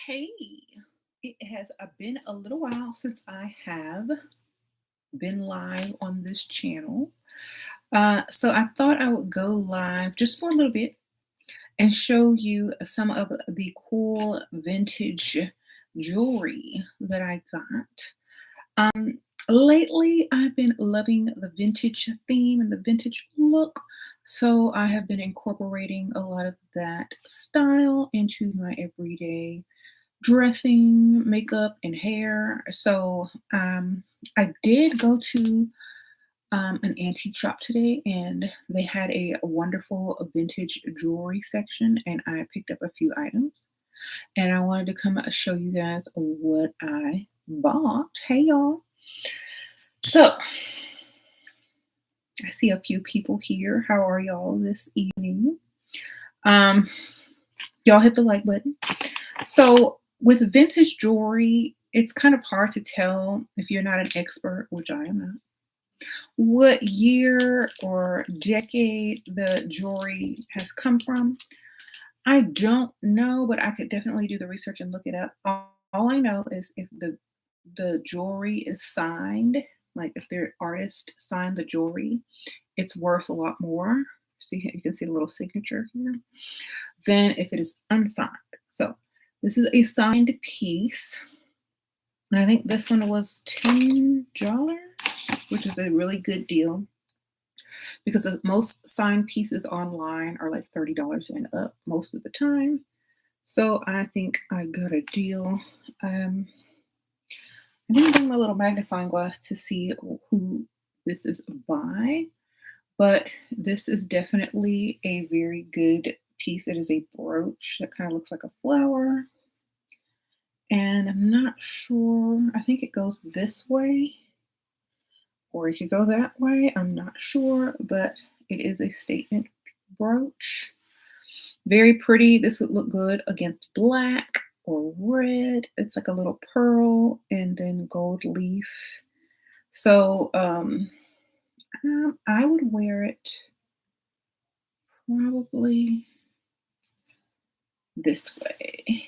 Hey, it has been a little while since I have been live on this channel. So I thought I would go live just for a little bit and show you some of the cool vintage jewelry that I got. Lately, I've been loving the vintage theme and the vintage look. So I have been incorporating a lot of that style into my everyday dressing, makeup, and hair. So I did go to an antique shop today, and they had a wonderful vintage jewelry section, and I picked up a few items. And I wanted to come show you guys what I bought. Hey, y'all. So I see a few people here. How are y'all this evening? Um, y'all hit the like button. So with vintage jewelry, it's kind of hard to tell if you're not an expert, which I am not, what year or decade the jewelry has come from. I don't know, but I could definitely do the research and look it up. All I know is if the jewelry is signed, like if their artist signed the jewelry, it's worth a lot more. See, you can see the little signature here than if it is unsigned. So this is a signed piece. And I think this one was $10, which is a really good deal because most signed pieces online are like $30 and up most of the time. So I think I got a deal. I didn't bring my little magnifying glass to see who this is by, but this is definitely a very good piece. It is a brooch that kind of looks like a flower. And I'm not sure, I think it goes this way or it could go that way. I'm not sure, but it is a statement brooch. Very pretty. This would look good against black or red. It's like a little pearl and then gold leaf. So I would wear it probably this way.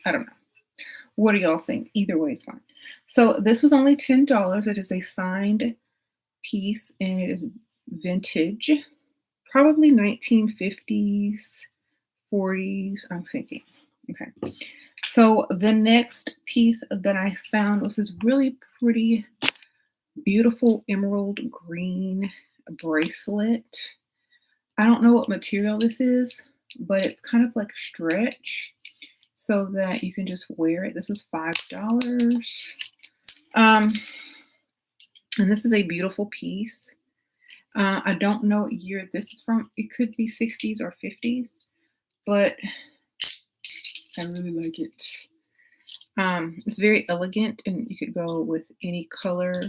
I don't know. What do y'all think? Either way is fine. So this was only $10. It is a signed piece and it is vintage, probably 1950s, 40s, I'm thinking. Okay. So the next piece that I found was this really pretty, beautiful emerald green bracelet. I don't know what material this is, but it's kind of like stretch so that you can just wear it. This is $5. Um, and this is a beautiful piece. I don't know what year this is from. It could be 60s or 50s, but I really like it. It's very elegant, and you could go with any color,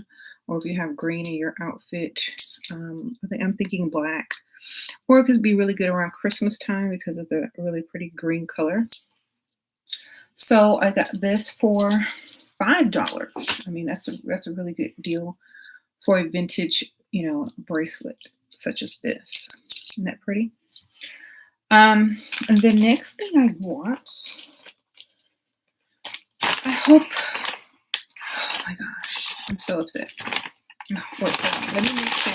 or if you have green in your outfit, I'm thinking black, or it could be really good around Christmas time because of the really pretty green color. So I got this for $5. I mean, that's a really good deal for a vintage, bracelet such as this. Isn't that pretty? And the next thing I want, I hope. Oh my gosh, I'm so upset. Oh, wait, hold on. Let me make sure.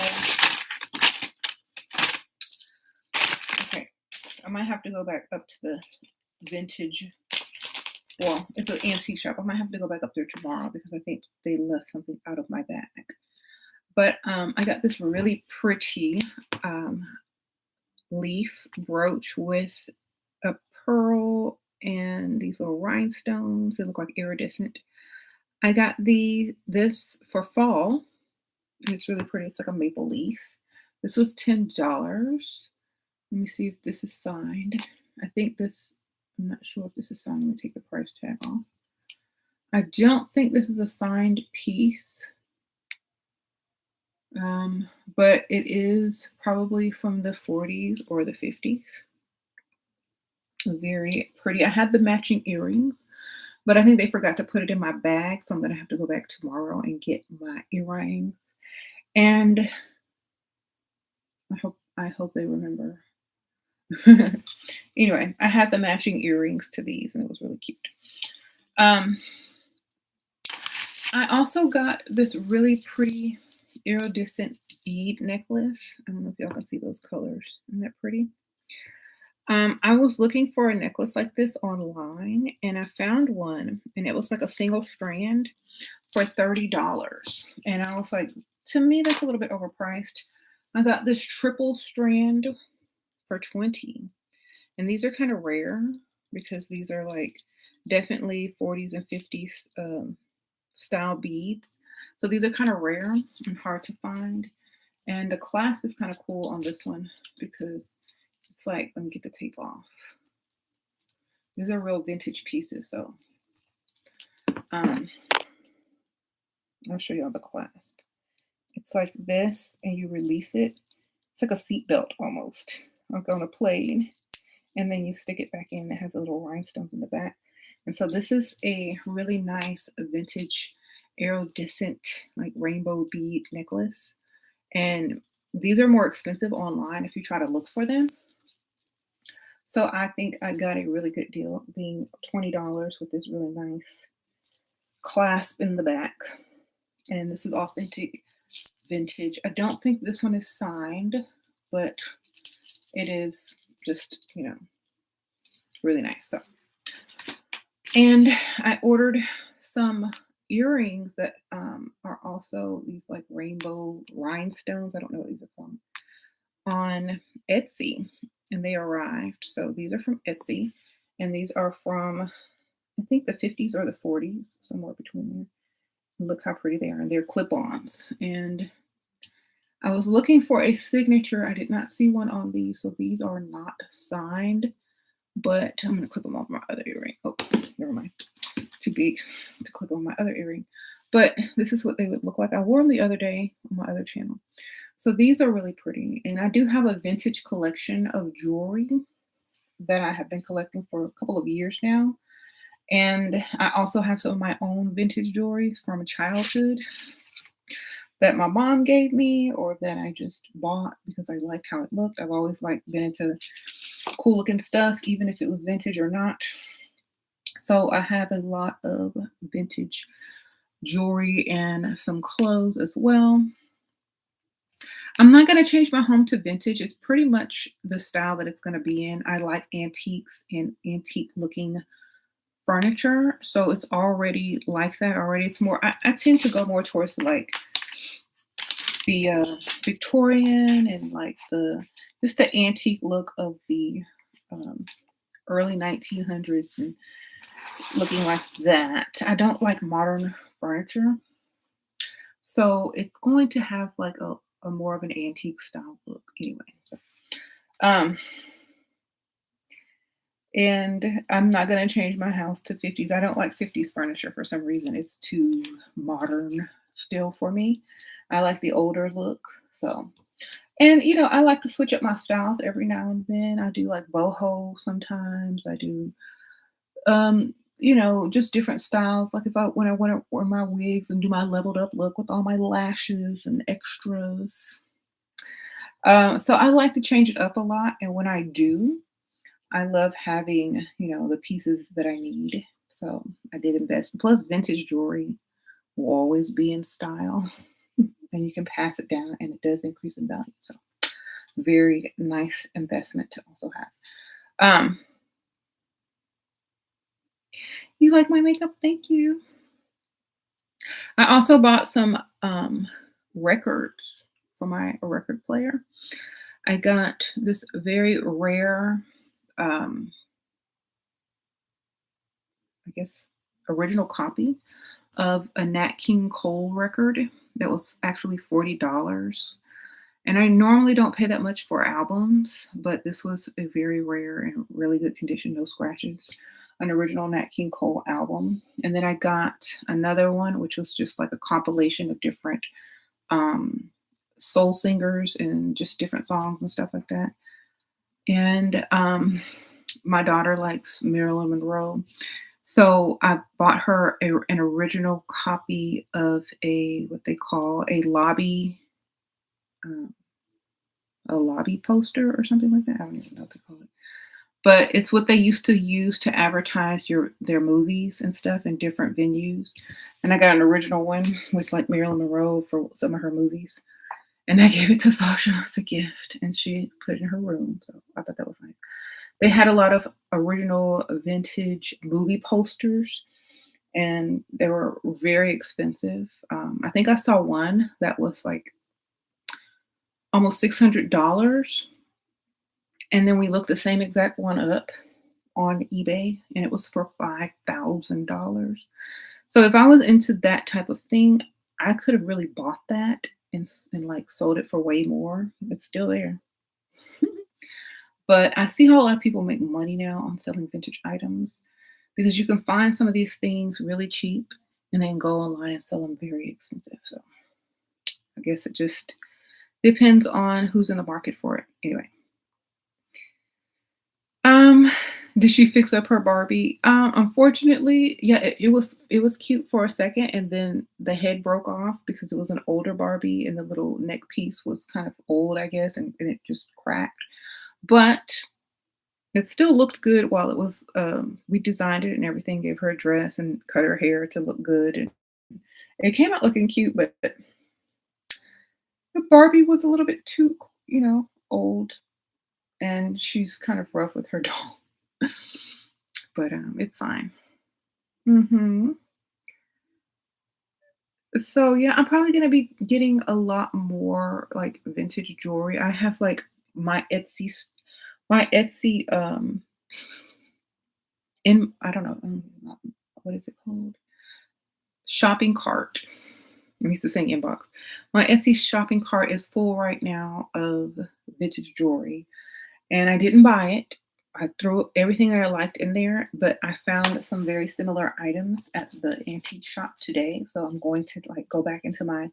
Okay, I might have to go back up to the vintage. Well, it's an antique shop. I might have to go back up there tomorrow because I think they left something out of my bag. But I got this really pretty leaf brooch with a pearl and these little rhinestones. They look like iridescent. I got this for fall. It's really pretty. It's like a maple leaf. This was $10. Let me see if this is signed. I think this, I'm not sure if this is signed. Let me take the price tag off. I don't think this is a signed piece. But it is probably from the 40s or the 50s. Very pretty. I had the matching earrings, but I think they forgot to put it in my bag, so I'm gonna have to go back tomorrow and get my earrings. And I hope they remember. Anyway, I had the matching earrings to these, and it was really cute. Um, I also got this really pretty iridescent bead necklace. I don't know if y'all can see those colors. Isn't that pretty? I was looking for a necklace like this online, and I found one, and it was like a single strand for $30. And I was like, to me, that's a little bit overpriced. I got this triple strand for 20. And these are kind of rare because these are like definitely 40s and 50s style beads. So these are kind of rare and hard to find. And the clasp is kind of cool on this one because it's like, let me get the tape off. These are real vintage pieces. So um, I'll show y'all the clasp. It's like this, and you release it. It's like a seat belt almost, like on a plane. And then you stick it back in. It has a little rhinestones in the back. And so this is a really nice vintage iridescent like rainbow bead necklace. And these are more expensive online if you try to look for them. So I think I got a really good deal, being $20 with this really nice clasp in the back. And this is authentic vintage. I don't think this one is signed, but it is just, really nice. So, and I ordered some earrings that are also these like rainbow rhinestones. I don't know what these are from, on Etsy, and they arrived. So these are from Etsy, and these are from, I think, the 50s or the 40s, somewhere between there. Look how pretty they are, and they're clip-ons. And I was looking for a signature. I did not see one on these, so these are not signed. But I'm going to clip them off my other earring. Oh, never mind. Too big to clip on my other earring. But this is what they would look like. I wore them the other day on my other channel. So these are really pretty. And I do have a vintage collection of jewelry that I have been collecting for a couple of years now. And I also have some of my own vintage jewelry from childhood that my mom gave me or that I just bought because I liked how it looked. I've always been into cool looking stuff, even if it was vintage or not. So I have a lot of vintage jewelry and some clothes as well. I'm not going to change my home to vintage. It's pretty much the style that it's going to be in. I like antiques and antique looking furniture. So it's already like that already. It's more, I tend to go more towards like the Victorian and like just the antique look of the early 1900s and looking like that. I don't like modern furniture. So it's going to have like a more of an antique style look anyway. So, and I'm not going to change my house to 50s. I don't like 50s furniture for some reason. It's too modern still for me. I like the older look. So, and I like to switch up my styles every now and then. I do like boho sometimes. I do just different styles. Like when I want to wear my wigs and do my leveled up look with all my lashes and extras. So I like to change it up a lot. And when I do, I love having, the pieces that I need. So I did invest. Plus vintage jewelry will always be in style and you can pass it down and it does increase in value. So very nice investment to also have. You like my makeup? Thank you. I also bought some records for my record player. I got this very rare, I guess, original copy of a Nat King Cole record that was actually $40. And I normally don't pay that much for albums, but this was a very rare and really good condition, no scratches, an original Nat King Cole album. And then I got another one, which was just like a compilation of different soul singers and just different songs and stuff like that. And my daughter likes Marilyn Monroe. So I bought her an original copy of what they call a lobby a lobby poster or something like that. I don't even know what they call it. But it's what they used to use to advertise their movies and stuff in different venues. And I got an original one with like Marilyn Monroe for some of her movies. And I gave it to Sasha as a gift, and she put it in her room. So I thought that was nice. They had a lot of original vintage movie posters, and they were very expensive. I think I saw one that was like almost $600. And then we looked the same exact one up on eBay, and it was for $5,000. So if I was into that type of thing, I could have really bought that and like sold it for way more. It's still there. But I see how a lot of people make money now on selling vintage items because you can find some of these things really cheap and then go online and sell them very expensive. So I guess it just depends on who's in the market for it. Anyway. Um, did she fix up her Barbie? Unfortunately, yeah, it was cute for a second, and then the head broke off because it was an older Barbie, and the little neck piece was kind of old, I guess, and it just cracked. But it still looked good while it was. We designed it and everything, gave her a dress and cut her hair to look good, and it came out looking cute. But the Barbie was a little bit too, old, and she's kind of rough with her doll. But it's fine. hmm So yeah, I'm probably gonna be getting a lot more like vintage jewelry. I have like my Etsy, my Etsy, in I don't know, what is it called? Shopping cart. I'm used to saying inbox. My Etsy shopping cart is full right now of vintage jewelry. And I didn't buy it. I threw everything that I liked in there, but I found some very similar items at the antique shop today. So I'm going to like go back into my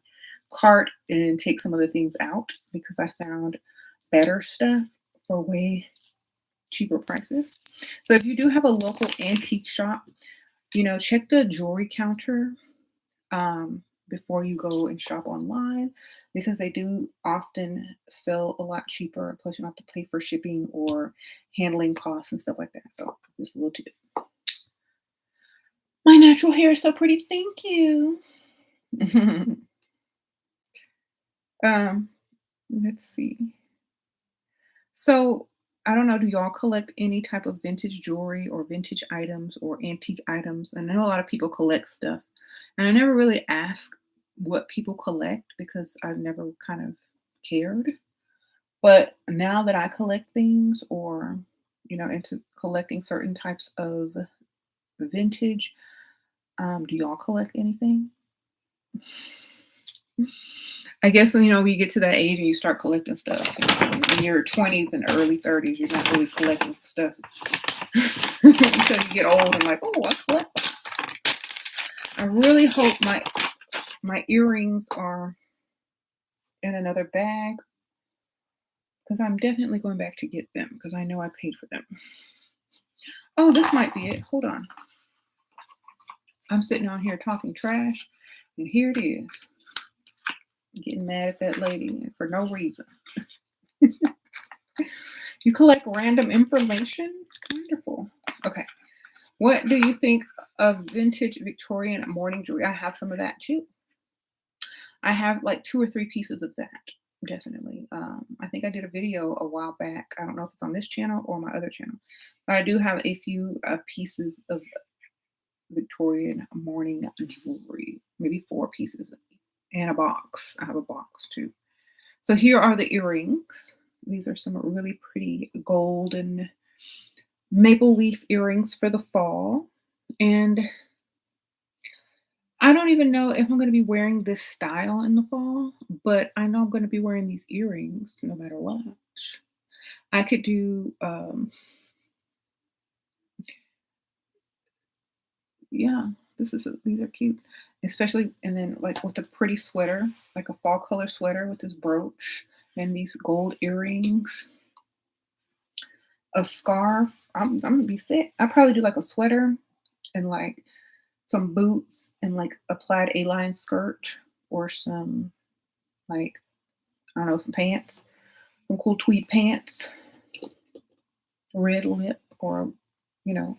cart and take some of the things out because I found better stuff for way cheaper prices. So if you do have a local antique shop, check the jewelry counter before you go and shop online because they do often sell a lot cheaper. Plus, you don't have to pay for shipping or handling costs and stuff like that. So, just a little tip. My natural hair is so pretty. Thank you. um, let's see. So, I don't know. Do y'all collect any type of vintage jewelry or vintage items or antique items? And I know a lot of people collect stuff. And I never really ask what people collect because I've never kind of cared. But now that I collect things or, into collecting certain types of vintage, do y'all collect anything? I guess when we get to that age and you start collecting stuff in your 20s and early 30s, you're not really collecting stuff until you get old and like, oh, I collect that. I really hope my earrings are in another bag because I'm definitely going back to get them because I know I paid for them. Oh, this might be it. Hold on. I'm sitting on here talking trash, and here it is. Getting mad at that lady for no reason. You collect random information? Wonderful. Okay. What do you think of vintage Victorian morning jewelry? I have some of that too. I have like 2 or 3 pieces of that. Definitely. I think I did a video a while back. I don't know if it's on this channel or my other channel. But I do have a few pieces of Victorian morning jewelry. Maybe 4 pieces and a box. I have a box too. So here are the earrings. These are some really pretty golden maple leaf earrings for the fall. And I don't even know if I'm going to be wearing this style in the fall, but I know I'm going to be wearing these earrings no matter what. I could do, yeah, these are cute, especially, and then like with a pretty sweater, like a fall color sweater with this brooch and these gold earrings, a scarf. I'm gonna be sick. I probably do like a sweater and like some boots and like a plaid A-line skirt or some like I don't know some pants. some cool tweed pants, red lip, or, you know,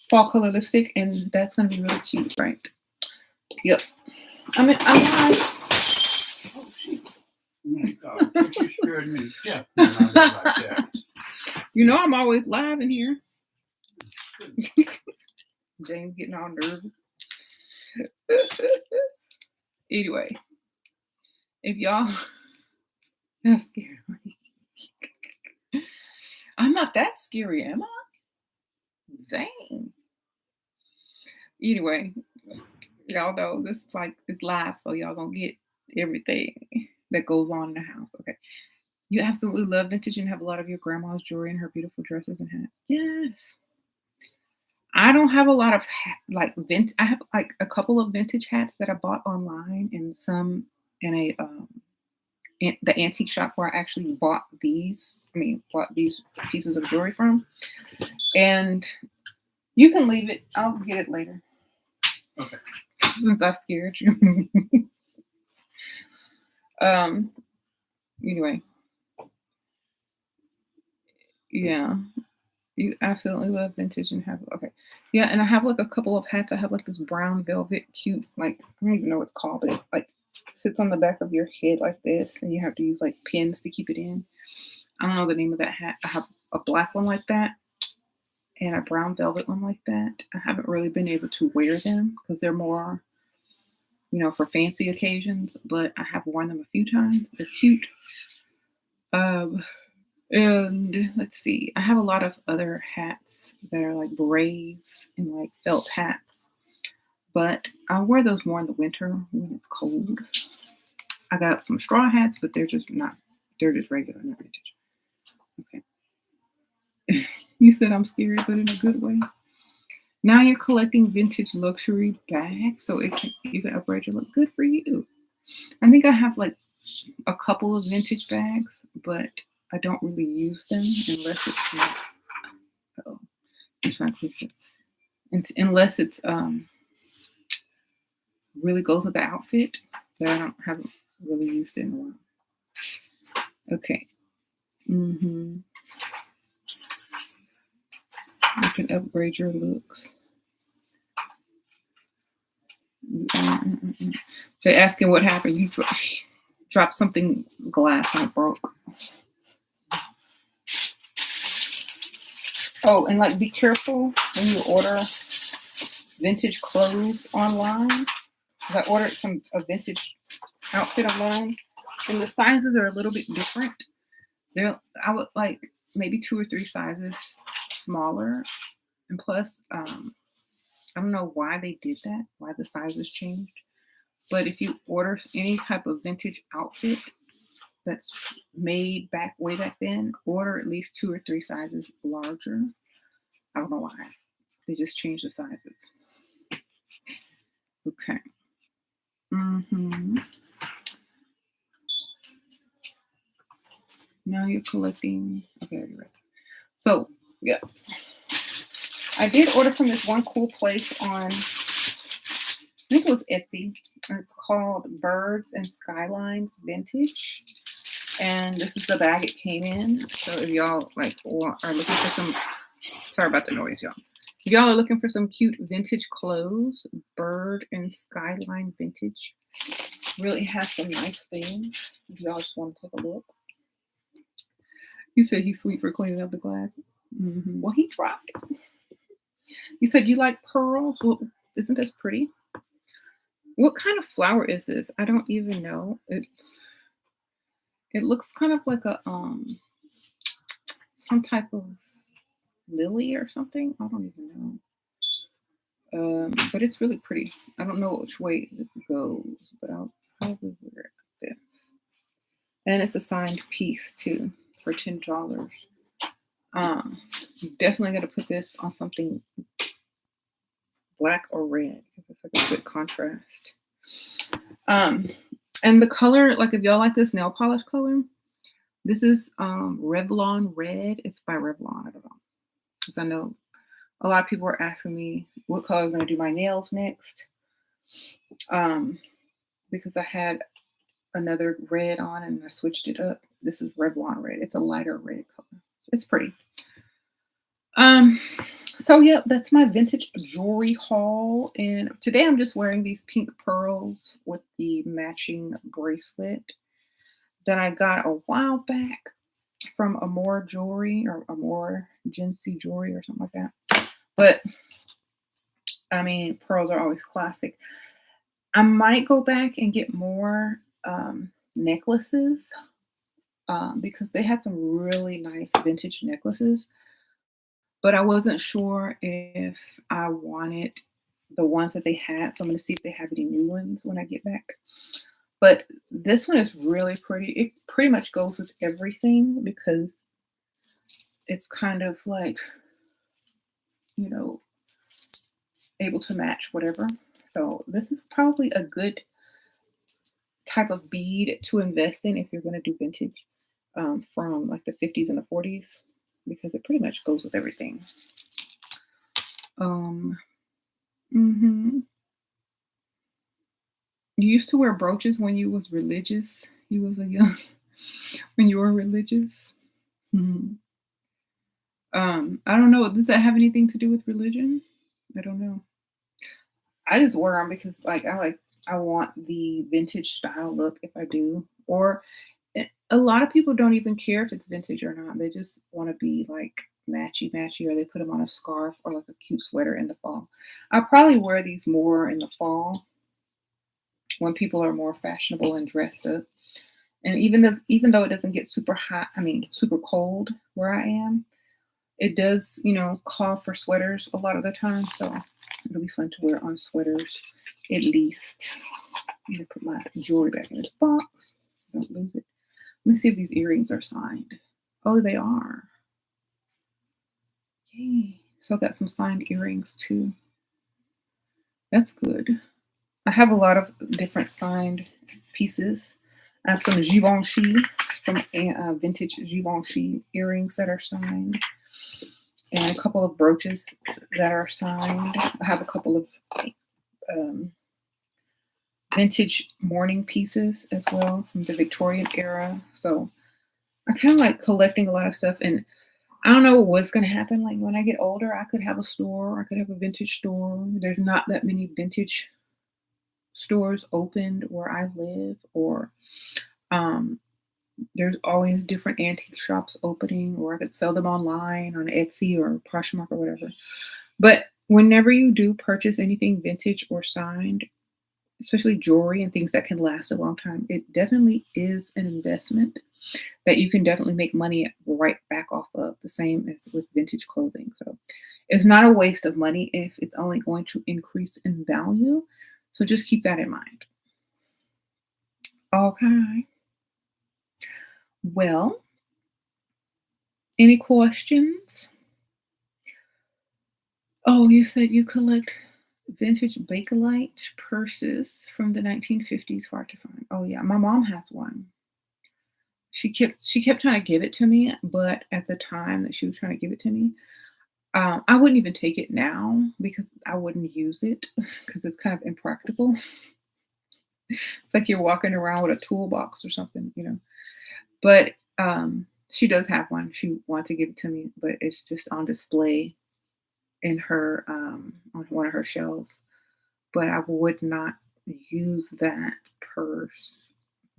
fall color lipstick, and that's gonna be really cute, right? Yep. I mean, I'm like, oh shoot. Oh my God, you scared me. Yeah. Like you know, I'm always live in here. James getting all nervous. Anyway, if y'all, that's scary. I'm not that scary, am I? Dang. Anyway, y'all know this is like it's live, so y'all gonna get everything that goes on in the house. Okay. You absolutely love vintage and have a lot of your grandma's jewelry and her beautiful dresses and hats. Yes. I don't have a lot of I have like a couple of vintage hats that I bought online and some in a in the antique shop where I actually bought these pieces of jewelry from. And you can leave it. I'll get it later. Okay. Since I scared you. Anyway. Yeah. You absolutely love vintage and have okay. Yeah, and I have like a couple of hats. I have like this brown velvet cute, like I don't even know what it's called, but it like sits on the back of your head like this, and you have to use like pins to keep it in. I don't know the name of that hat. I have a black one like that and a brown velvet one like that. I haven't really been able to wear them because they're more, you know, for fancy occasions, but I have worn them a few times. They're cute. And let's see, I have a lot of other hats that are like berets and like felt hats, but I wear those more in the winter when it's cold. I got some straw hats, but they're just regular, not vintage. Okay. You said I'm scary, but in a good way. Now you're collecting vintage luxury bags, so you can upgrade your look. Good for you. I think I have like a couple of vintage bags, but I don't really use them unless it's not. Oh, I'm trying to click it. Unless it's really goes with the outfit, but I haven't really used it in a while. Okay. You can upgrade your looks. They're asking what happened. You dropped something glass and it broke. Oh, and like be careful when you order vintage clothes online. I ordered a vintage outfit online, and the sizes are a little bit different. I would like maybe 2 or 3 sizes smaller, and plus, I don't know why they did that, why the sizes changed. But if you order any type of vintage outfit that's made way back then, order at least 2 or 3 sizes larger. I don't know why. They just changed the sizes. Okay. Now you're collecting. Okay, you're right. So, yeah. I did order from this one cool place on, I think it was Etsy. It's called Birds and Skylines Vintage. And this is the bag it came in. So if y'all are looking for some, sorry about the noise, y'all. If y'all are looking for some cute vintage clothes, Bird and Skyline Vintage really has some nice things. If y'all just want to take a look. You said he's sweet for cleaning up the glass. Well, he tried. You said you like pearls. Well, isn't this pretty? What kind of flower is this? I don't even know. It looks kind of like a some type of lily or something. I don't even know. But it's really pretty. I don't know which way this goes, but I'll probably wear it like this. And it's a signed piece too for $10. Definitely gonna put this on something black or red because it's like a good contrast. And the color, like if y'all like this nail polish color, this is Revlon Red. It's by Revlon. I don't know, because I know a lot of people are asking me what color I'm gonna do my nails next. Because I had another red on and I switched it up. this is Revlon red. It's a lighter red color. It's pretty. Um, so yeah, that's my vintage jewelry haul. And today I'm just wearing these pink pearls with the matching bracelet that I got a while back from Amore Jewelry or Amore Gency Jewelry or something like that. But I mean, pearls are always classic. I might go back and get more necklaces because they had some really nice vintage necklaces, but I wasn't sure if I wanted the ones that they had. So I'm going to see if they have any new ones when I get back. But this one is really pretty. It pretty much goes with everything because it's kind of like, you know, able to match whatever. So this is probably a good type of bead to invest in if you're going to do vintage from like the 50s and the 40s because it pretty much goes with everything. You used to wear brooches when you was religious. You was a young when you were religious. Mhm. I don't know. Does that have anything to do with religion? I don't know. I just wear them because I want the vintage style look if I do. Or a lot of people don't even care if it's vintage or not. They just want to be like matchy matchy, or they put them on a scarf or like a cute sweater in the fall. I'll probably wear these more in the fall when people are more fashionable and dressed up. And even though it doesn't get super hot, I mean super cold where I am, it does, call for sweaters a lot of the time. So it'll be fun to wear on sweaters at least. I'm gonna put my jewelry back in this box. Don't lose it. Let me see if these earrings are signed. Oh, they are. Yay. So I got some signed earrings too. That's good. I have a lot of different signed pieces. I have some Givenchy, some vintage Givenchy earrings that are signed, and a couple of brooches that are signed. I have a couple of vintage mourning pieces as well from the Victorian era. So I kind of like collecting a lot of stuff, and I don't know what's going to happen. Like when I get older, I could have a store. I could have a vintage store. There's not that many vintage stores opened where I live, or there's always different antique shops opening, or I could sell them online on Etsy or Poshmark or whatever. But whenever you do purchase anything vintage or signed, especially jewelry and things that can last a long time, it definitely is an investment that you can definitely make money right back off of, the same as with vintage clothing. So it's not a waste of money if it's only going to increase in value. So just keep that in mind. Okay. Well, any questions? Oh, you said you collect vintage Bakelite purses from the 1950s. Hard to find. Oh yeah, my mom has one. She kept trying to give it to me, but at the time that she was trying to give it to me, I wouldn't even take it now because I wouldn't use it because it's kind of impractical. It's like you're walking around with a toolbox or something. But she does have one. She wanted to give it to me, but it's just on display in her on one of her shelves. But I would not use that purse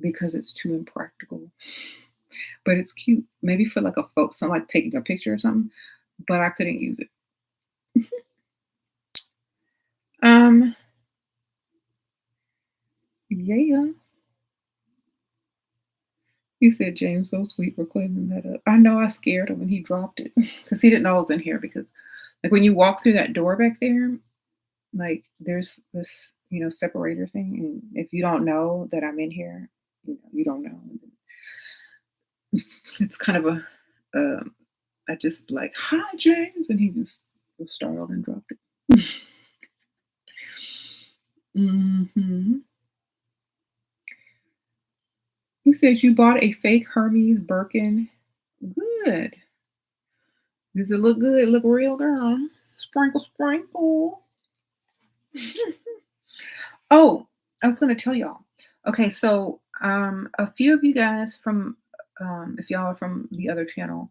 because it's too impractical. But it's cute. Maybe for like a photo, something like taking a picture or something. But I couldn't use it. Um, yeah. You said James so sweet for cleaning that up. I know I scared him when he dropped it because he didn't know I was in here. Because like when you walk through that door back there, like there's this separator thing, and if you don't know that I'm in here, you don't know. It's kind of a I just like, hi James, and he just was startled and dropped it. hmm He said you bought a fake Hermes Birkin. Good. Does it look good? Look real, girl. Sprinkle, sprinkle. Oh, I was gonna tell y'all. Okay, so a few of you guys from if y'all are from the other channel,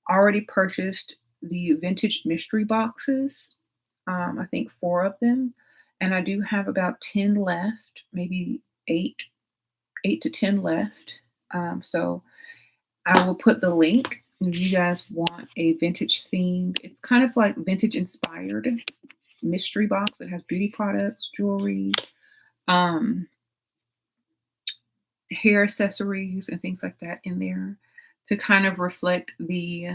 already purchased the vintage mystery boxes. I think 4 of them, and I do have about 10 left, maybe 8 to 10 left. So I will put the link if you guys want a vintage themed. It's kind of like vintage inspired mystery box. It has beauty products, jewelry, um, hair accessories, and things like that in there to kind of reflect the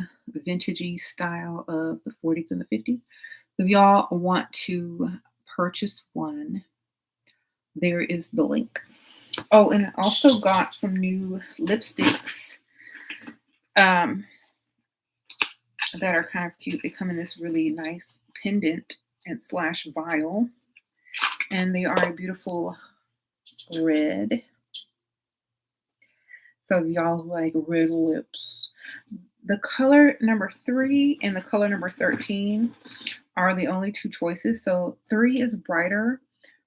vintagey style of the 40s and the 50s. So if y'all want to purchase one, there is the link. Oh, and I also got some new lipsticks that are kind of cute. They come in this really nice pendant and slash vial, and they are a beautiful red. So if y'all like red lips, the color number 3 and the color number 13 are the only 2 choices. So 3 is brighter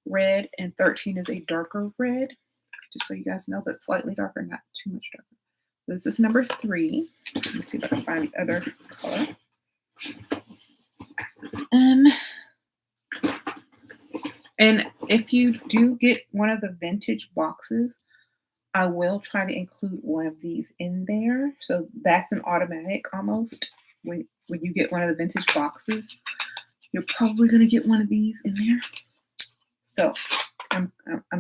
red and 13 is a darker red, just so you guys know, but slightly darker, not too much darker. This is number 3. Let me see if I can find the other color. And if you do get one of the vintage boxes, I will try to include one of these in there. So that's an automatic almost. When you get one of the vintage boxes, you're probably going to get one of these in there. So I'm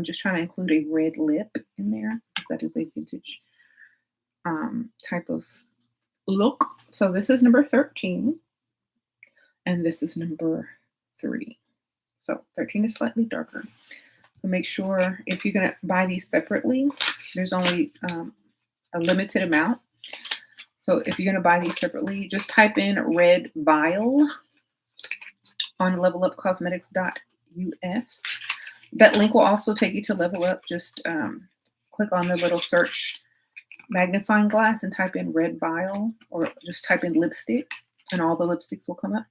just trying to include a red lip in there because that is a vintage type of look. So this is number 13 and this is number 3. So 13 is slightly darker. So make sure if you're going to buy these separately, there's only a limited amount. So if you're going to buy these separately, just type in red vial on levelupcosmetics.us. That link will also take you to Level Up. Just click on the little search magnifying glass and type in red vial, or just type in lipstick and all the lipsticks will come up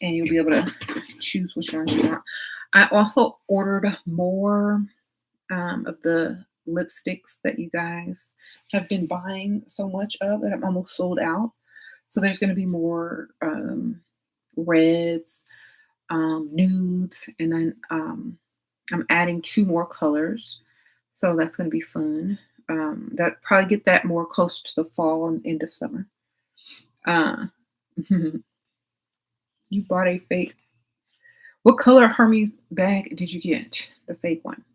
and you'll be able to choose which ones you want. I also ordered more of the lipsticks that you guys have been buying so much of that I'm almost sold out. So there's going to be more reds, nudes, and then I'm adding 2 more colors. So that's going to be fun. That probably get that more close to the fall and end of summer. You bought a fake. What color Hermes bag did you get? The fake one.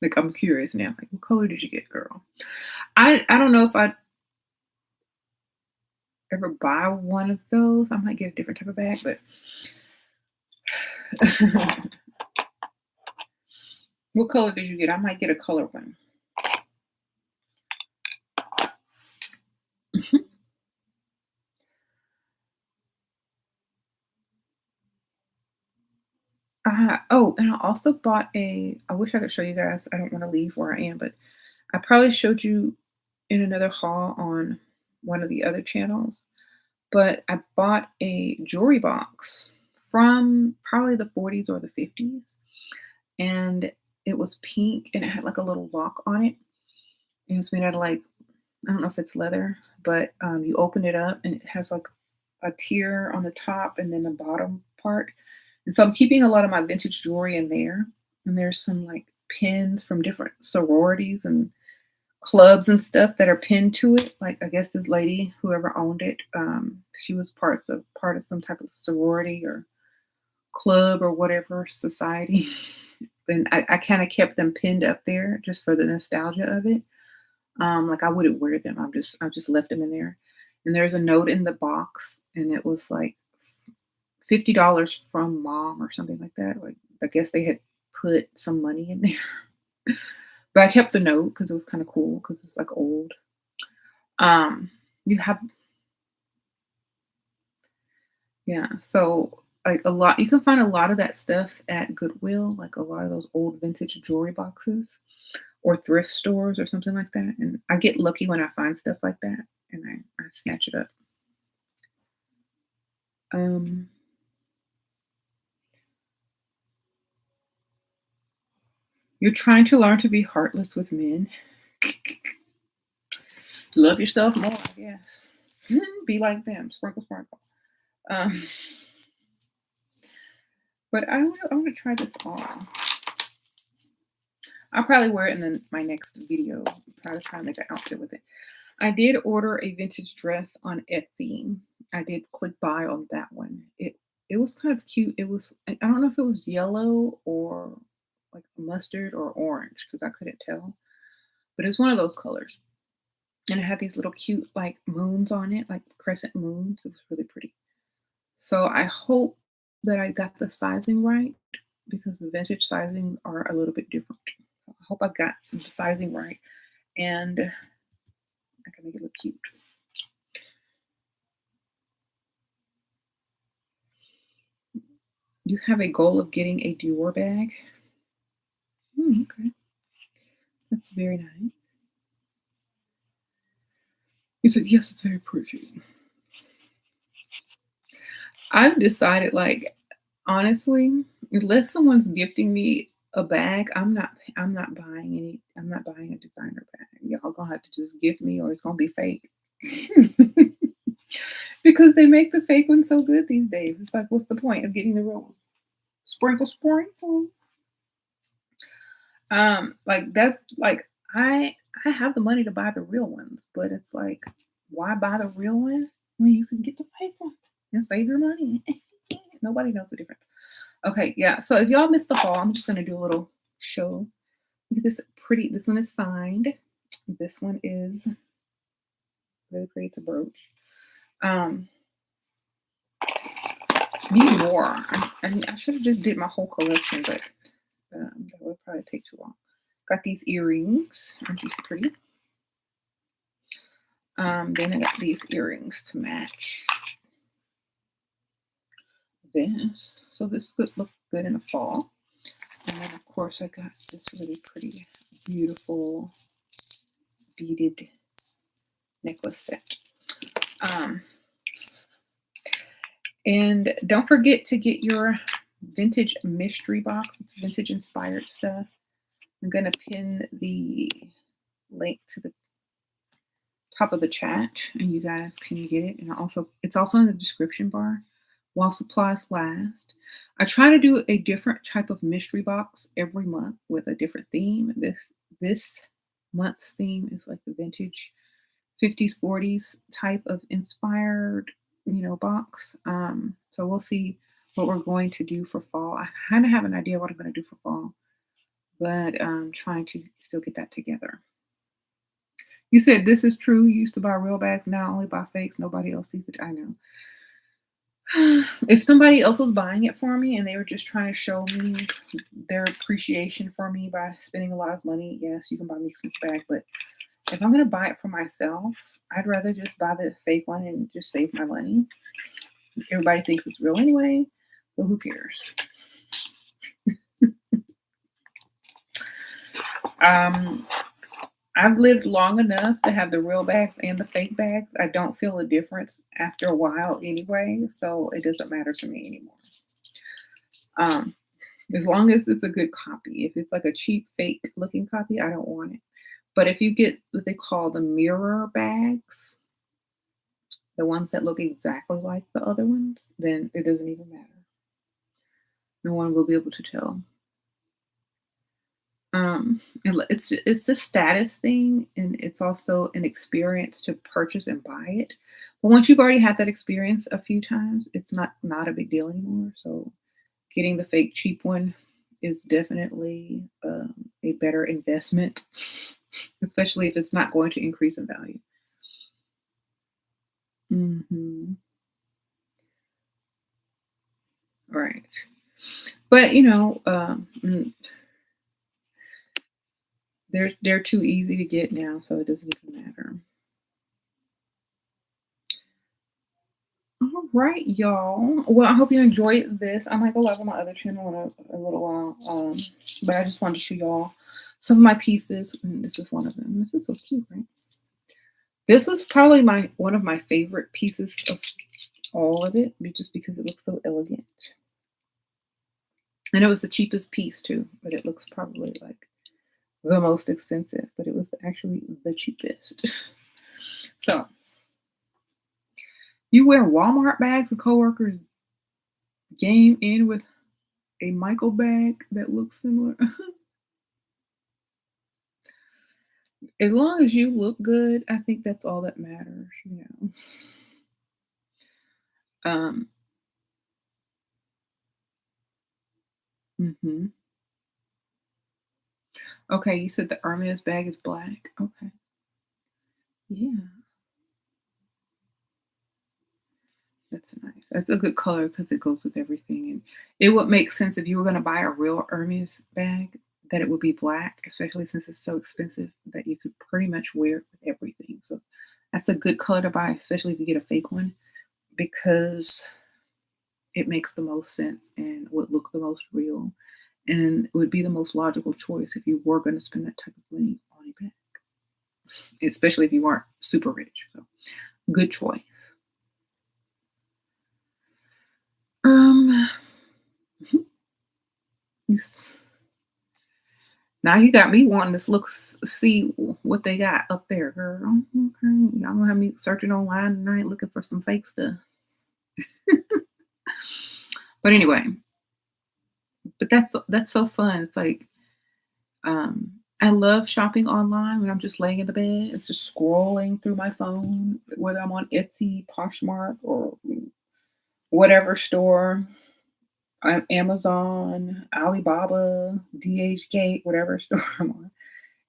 Like, I'm curious now. Like, what color did you get, girl? I don't know if I'd ever buy one of those. I might get a different type of bag, but what color did you get? I might get a color one. Oh, and I also bought I wish I could show you guys. I don't want to leave where I am, but I probably showed you in another haul on one of the other channels. But I bought a jewelry box from probably the 40s or the 50s. And it was pink and it had like a little lock on it. And it's made out of like, I don't know if it's leather, but you open it up and it has like a tier on the top and then the bottom part. And so I'm keeping a lot of my vintage jewelry in there. And there's some like pins from different sororities and clubs and stuff that are pinned to it. Like, I guess this lady, whoever owned it, she was part of some type of sorority or club or whatever society. And I kind of kept them pinned up there just for the nostalgia of it. Like, I wouldn't wear them. I just left them in there. And there's a note in the box, and it was like $50 from mom or something like that. Like, I guess they had put some money in there. But I kept the note because it was kind of cool because it was like old. You have, yeah. So like you can find a lot of that stuff at Goodwill, like a lot of those old vintage jewelry boxes or thrift stores or something like that. And I get lucky when I find stuff like that and I snatch it up. You're trying to learn to be heartless with men. Love yourself more, I guess. Be like them. Sprinkle, sprinkle. Um, but I want to try this on. I'll probably wear it in my next video. Probably try to make an outfit with it. I did order a vintage dress on Etsy. I did click buy on that one. It was kind of cute. It was, I don't know if it was yellow or like mustard or orange because I couldn't tell. But it's one of those colors. And it had these little cute like moons on it, like crescent moons. It was really pretty. So I hope that I got the sizing right because the vintage sizing are a little bit different. So I hope I got the sizing right and I can make it look cute. You have a goal of getting a Dior bag? Okay. That's very nice. He said, yes, it's very pretty. I've decided, like, honestly, unless someone's gifting me a bag, I'm not buying a designer bag. Y'all gonna have to just gift me or it's gonna be fake. Because they make the fake ones so good these days. It's like, what's the point of getting the real one? Sprinkle, sprinkle. Like that's like I have the money to buy the real ones, but it's like, why buy the real one when you can get the fake one and save your money? Nobody knows the difference. Okay, yeah. So if y'all missed the haul, I'm just gonna do a little show. Look at this pretty. This one is signed. This one is really pretty. It's a brooch. Need more. I should have just did my whole collection, but that would probably take too long. Got these earrings. Aren't these pretty? Then I got these earrings to match this. So this could look good in the fall. And then of course I got this really pretty, beautiful beaded necklace set. And don't forget to get your vintage mystery box. It's vintage inspired stuff. I'm going to pin the link to the top of the chat and you guys can get it. And it's also in the description bar while supplies last. I try to do a different type of mystery box every month with a different theme. This month's theme is like the vintage 50s, 40s type of inspired, box. So we'll see what we're going to do for fall. I kind of have an idea what I'm going to do for fall, but I'm trying to still get that together. You said this is true. You used to buy real bags, now only buy fakes. Nobody else sees it. I know. If somebody else was buying it for me and they were just trying to show me their appreciation for me by spending a lot of money, yes, you can buy me a expensive bag. But if I'm going to buy it for myself, I'd rather just buy the fake one and just save my money. Everybody thinks it's real anyway, but who cares? I've lived long enough to have the real bags and the fake bags. I don't feel a difference after a while anyway, so it doesn't matter to me anymore. As long as it's a good copy. If it's like a cheap fake looking copy, I don't want it. But if you get what they call the mirror bags, the ones that look exactly like the other ones, then it doesn't even matter. No one will be able to tell. It's a status thing, and it's also an experience to purchase and buy it. But once you've already had that experience a few times, it's not a big deal anymore. So getting the fake cheap one is definitely a better investment, especially if it's not going to increase in value. Right. But they're too easy to get now, so it doesn't even matter. All right, y'all. Well, I hope you enjoyed this. I might go live on my other channel in a little while, but I just wanted to show y'all some of my pieces, and this is one of them. This is so cute, right? This is probably one of my favorite pieces of all of it, just because it looks so elegant. And it was the cheapest piece too, but it looks probably like the most expensive, but it was actually the cheapest. So you wear Walmart bags and coworkers game in with a Michael bag that looks similar. As long as you look good, I think that's all that matters, you know. Um, mhm. Okay, you said the Hermes bag is black. Okay. Yeah, that's nice. That's a good color because it goes with everything. And it would make sense if you were going to buy a real Hermes bag that it would be black, especially since it's so expensive that you could pretty much wear it with everything. So that's a good color to buy, especially if you get a fake one, because it makes the most sense and would look the most real and would be the most logical choice if you were going to spend that type of money on a bag, especially if you weren't super rich. So good choice. Um, yes. Now you got me wanting to see what they got up there, girl. Okay, y'all gonna have me searching online tonight looking for some fake stuff. But anyway, but that's so fun. It's like I love shopping online when I'm just laying in the bed. It's just scrolling through my phone, whether I'm on Etsy, Poshmark, or whatever store. I'm Amazon, Alibaba, DHgate, whatever store I'm on.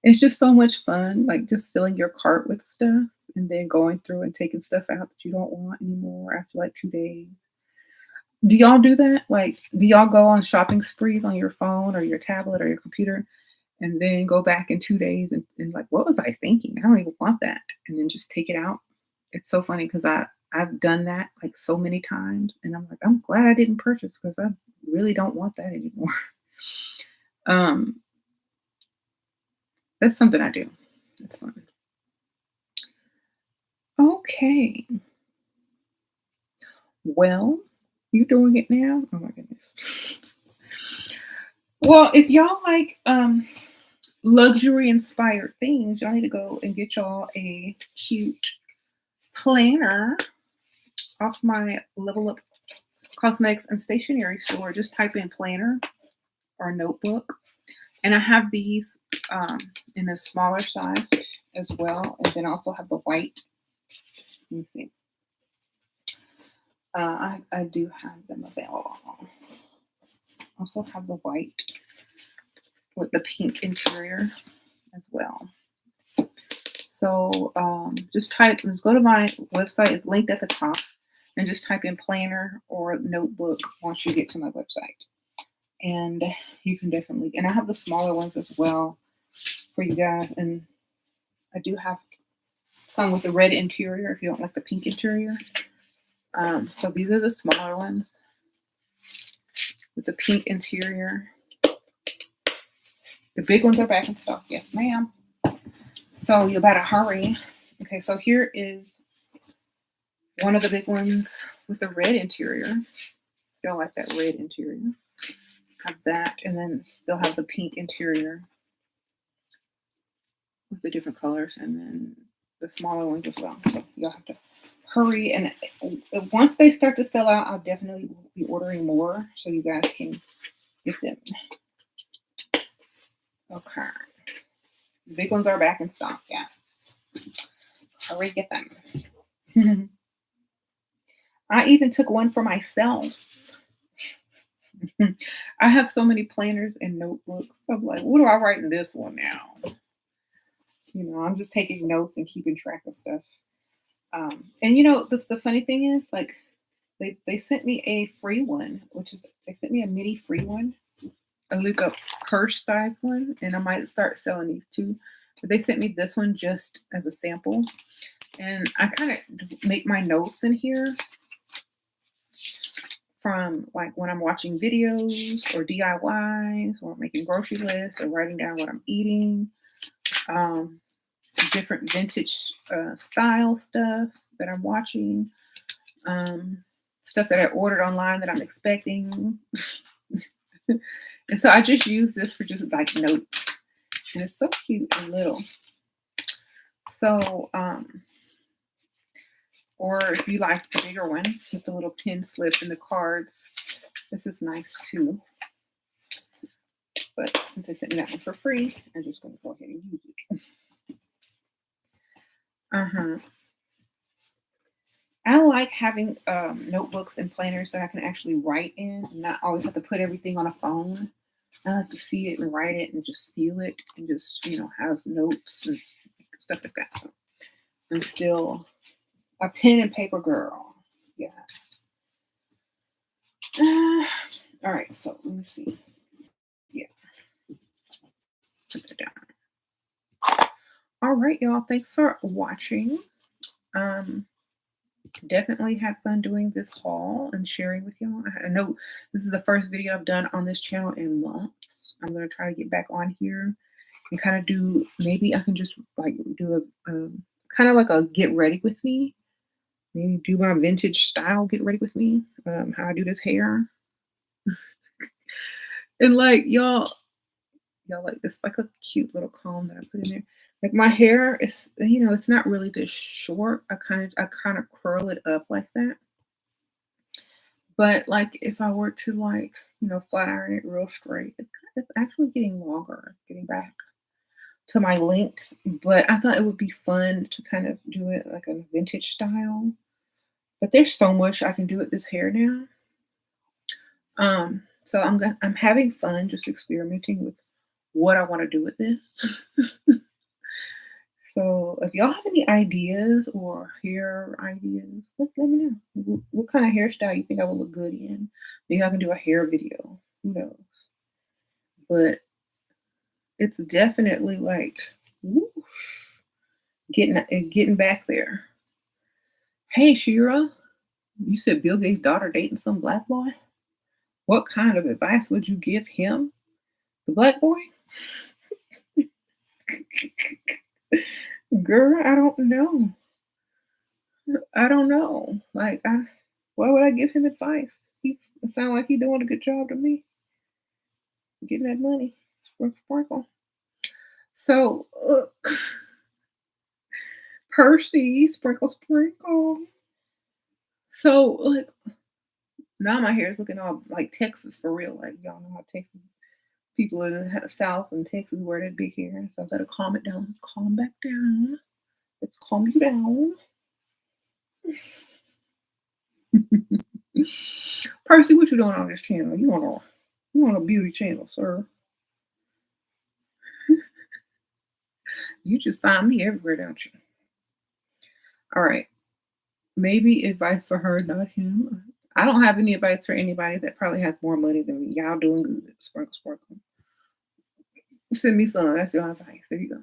It's just so much fun, like just filling your cart with stuff and then going through and taking stuff out that you don't want anymore after like 2 days. Do y'all do that? Like, do y'all go on shopping sprees on your phone or your tablet or your computer and then go back in 2 days and like, what was I thinking? I don't even want that. And then just take it out. It's so funny because I've done that like so many times and I'm like, I'm glad I didn't purchase because I really don't want that anymore. Um, that's something I do. It's fun. Okay. Well, you doing it now? Oh my goodness. Well, if y'all like luxury inspired things, y'all need to go and get y'all a cute planner off my Level Up Cosmetics and Stationery store. Just type in planner or notebook. And I have these in a smaller size as well. And then I also have the white. Let me see. I do have them available. Also have the white with the pink interior as well. So just go to my website. It's linked at the top. And just type in planner or notebook once you get to my website. And you can definitely, and I have the smaller ones as well for you guys. And I do have some with the red interior if you don't like the pink interior. So these are the smaller ones with the pink interior. The big ones are back in stock. Yes, ma'am. So you better hurry. Okay, so here is one of the big ones with the red interior. Y'all like that red interior. Have that, and then still have the pink interior with the different colors, and then the smaller ones as well. So y'all have to hurry. And once they start to sell out, I'll definitely be ordering more so you guys can get them. Okay. The big ones are back in stock, yeah. Hurry, get them. I even took one for myself. I have so many planners and notebooks. I'm like, what do I write in this one now? You know, I'm just taking notes and keeping track of stuff. And you know, the funny thing is, like, they sent me a free one, they sent me a mini free one, a little purse size one, and I might start selling these too. But they sent me this one just as a sample, and I kind of make my notes in here from like when I'm watching videos or DIYs or making grocery lists or writing down what I'm eating. Different vintage style stuff that I'm watching, stuff that I ordered online that I'm expecting. And so I just use this for just like notes. And it's so cute and little. So Or if you like the bigger one with the little pin slip and the cards, this is nice too. But since they sent me that one for free, I'm just going to go ahead and use it. I like having notebooks and planners that I can actually write in, and not always have to put everything on a phone. I like to see it and write it and just feel it and just, have notes and stuff like that. So I'm still a pen and paper girl. Yeah. All right, so let me see. Yeah. Put that down. All right, y'all. Thanks for watching. Definitely had fun doing this haul and sharing with y'all. I know this is the first video I've done on this channel in months. I'm going to try to get back on here and kind of do, maybe I can just like do a kind of like a get ready with me. Maybe do my vintage style get ready with me. How I do this hair. And like y'all like this like a cute little comb that I put in there. Like my hair is, it's not really this short. I kind of curl it up like that. But like if I were to like, flat iron it real straight, it's actually getting longer, getting back to my length. But I thought it would be fun to kind of do it like a vintage style. But there's so much I can do with this hair now. So I'm having fun just experimenting with what I want to do with this. So if y'all have any ideas or hair ideas, let me know. What kind of hairstyle you think I would look good in? Maybe I can do a hair video. Who knows? But it's definitely like whoosh, getting back there. Hey Shira, you said Bill Gates' daughter dating some black boy? What kind of advice would you give him? The black boy? Girl, I don't know. I don't know. Like, why would I give him advice? He sound like he doing a good job to me, getting that money. Sprinkle. So, Percy, sprinkle. So, like, now my hair is looking all like Texas for real. Like, y'all know how Texas people in the South and Texas wear that big hair. So I gotta calm it down. Calm back down. Let's calm you down. Percy, what you doing on this channel? You on a beauty channel, sir. You just find me everywhere, don't you? All right. Maybe advice for her, not him. I don't have any advice for anybody that probably has more money than me. Y'all doing good. Sprinkle. Send me some. That's your advice. There you go.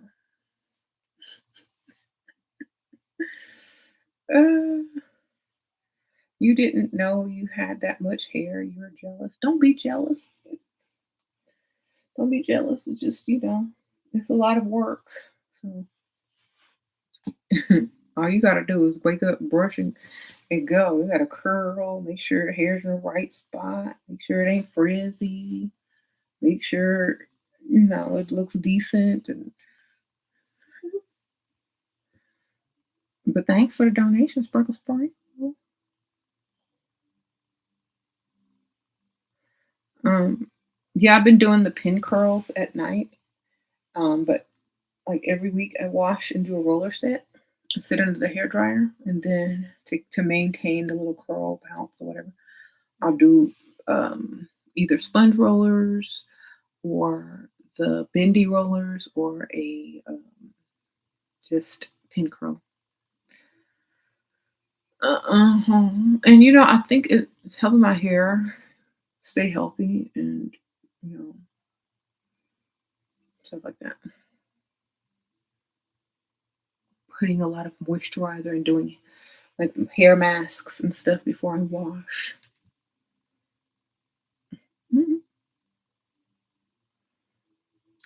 You didn't know you had that much hair. You're jealous. Don't be jealous. Don't be jealous. It's just, it's a lot of work. So all you got to do is wake up, brush, and go. You got to curl, make sure the hair's in the right spot, make sure it ain't frizzy, make sure, it looks decent. But thanks for the donation, Sprinkle. Yeah, I've been doing the pin curls at night. But like every week I wash and do a roller set, sit under the hair dryer, and then to maintain the little curl bounce or whatever, I'll do either sponge rollers or the bendy rollers or a just pin curl. And I think it's helping my hair stay healthy and stuff like that. Putting a lot of moisturizer and doing like hair masks and stuff before I wash.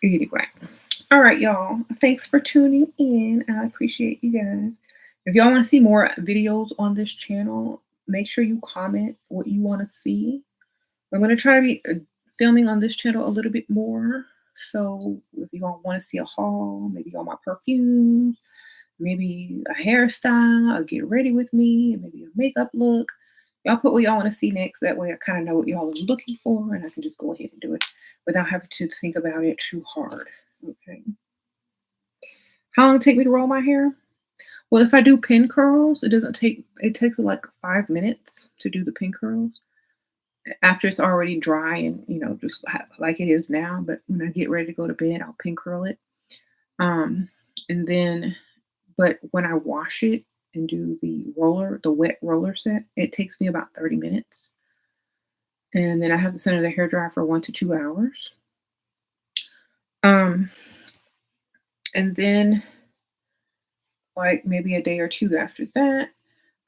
Anyway, all right, y'all. Thanks for tuning in. I appreciate you guys. If y'all want to see more videos on this channel, make sure you comment what you want to see. I'm going to try to be filming on this channel a little bit more. So if you all want to see a haul, maybe all my perfumes, maybe a hairstyle, a get ready with me, maybe a makeup look. Y'all put what y'all want to see next. That way I kind of know what y'all are looking for and I can just go ahead and do it without having to think about it too hard. Okay. How long it take me to roll my hair? Well, if I do pin curls, it takes like 5 minutes to do the pin curls after it's already dry and, just like it is now. But when I get ready to go to bed, I'll pin curl it. Um, and then, but when I wash it and do the wet roller set, it takes me about 30 minutes. And then I have to send it to the hair dryer for 1 to 2 hours. Um, and then like maybe a day or two after that,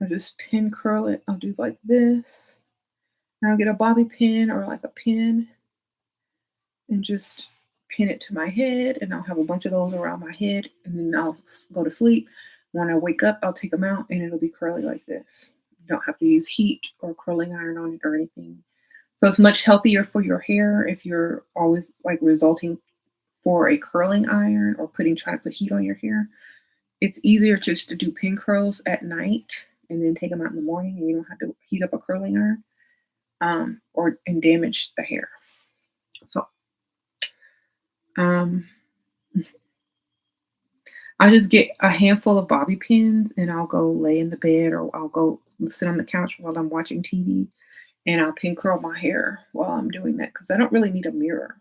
I'll just pin curl it. I'll do like this. And I'll get a bobby pin or like a pin and just pin it to my head. And I'll have a bunch of those around my head. And then I'll go to sleep. When I wake up, I'll take them out and it'll be curly like this. You don't have to use heat or curling iron on it or anything. So it's much healthier for your hair if you're always like resulting for a curling iron or trying to put heat on your hair. It's easier just to do pin curls at night and then take them out in the morning, and you don't have to heat up a curling iron and damage the hair. So um, I just get a handful of bobby pins and I'll go lay in the bed or I'll go sit on the couch while I'm watching TV and I'll pin curl my hair while I'm doing that because I don't really need a mirror.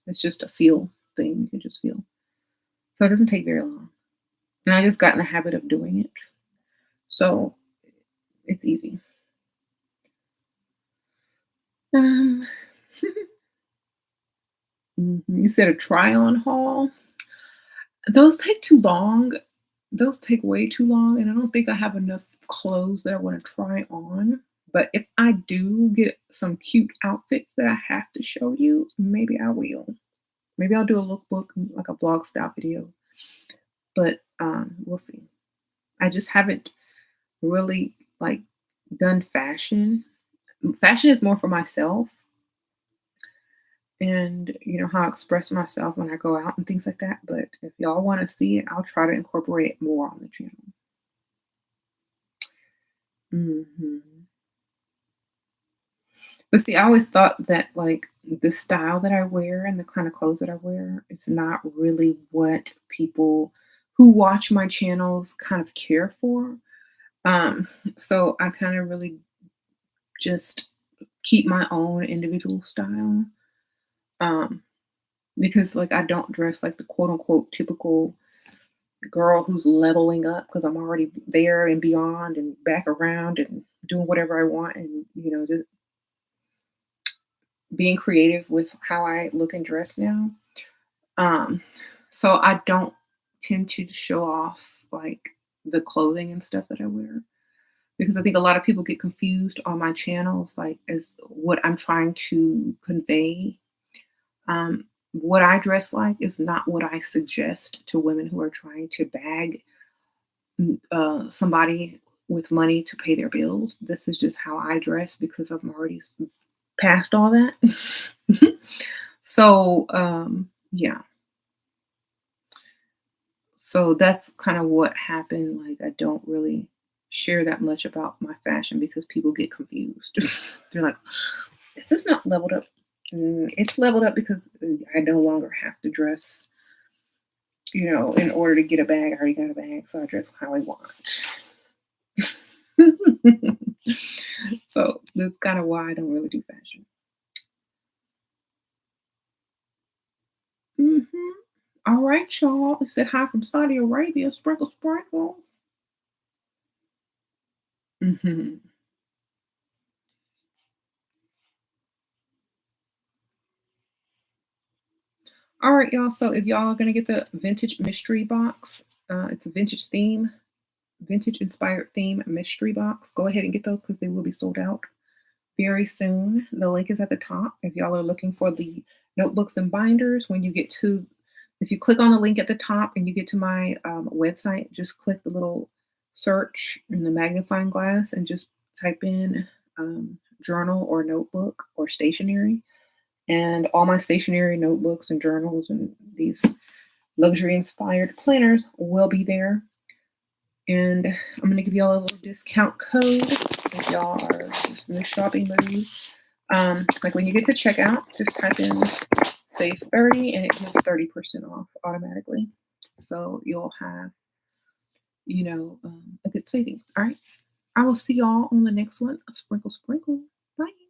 It's just a feel thing. You can just feel. So it doesn't take very long. And I just got in the habit of doing it. So it's easy. Um, you said a try on haul. Those take too long. Those take way too long. And I don't think I have enough clothes that I want to try on. But if I do get some cute outfits that I have to show you, maybe I will. Maybe I'll do a lookbook, like a vlog style video. But we'll see. I just haven't really like done fashion. Fashion is more for myself and how I express myself when I go out and things like that. But if y'all want to see it, I'll try to incorporate it more on the channel. But see, I always thought that like the style that I wear and the kind of clothes that I wear is not really what people who watch my channels kind of care for. Um, so I kind of really just keep my own individual style. Um, because like I don't dress like the quote unquote typical girl who's leveling up because I'm already there and beyond and back around and doing whatever I want and just being creative with how I look and dress now. Um, so I don't tend to show off like the clothing and stuff that I wear because I think a lot of people get confused on my channels like as what I'm trying to convey. What I dress like is not what I suggest to women who are trying to bag somebody with money to pay their bills. This is just how I dress because I'm already past all that. So, yeah. So that's kind of what happened. Like, I don't really share that much about my fashion because people get confused. They're like, is this not leveled up? It's leveled up because I no longer have to dress, in order to get a bag. I already got a bag, so I dress how I want. So that's kind of why I don't really do fashion. All right, y'all. It said hi from Saudi Arabia. Sprinkle, sprinkle. hmm All right, y'all. So if y'all are gonna get the vintage mystery box, it's a vintage inspired theme mystery box. Go ahead and get those because they will be sold out very soon. The link is at the top. If y'all are looking for the notebooks and binders, if you click on the link at the top and you get to my website, just click the little search in the magnifying glass and just type in journal or notebook or stationery. And all my stationery, notebooks, and journals and these luxury inspired planners will be there. And I'm going to give y'all a little discount code if y'all are just in the shopping mood. Like when you get to checkout, just type in save 30 and it gives 30% off automatically. So you'll have, a good savings. All right. I will see y'all on the next one. Sprinkle, sprinkle. Bye.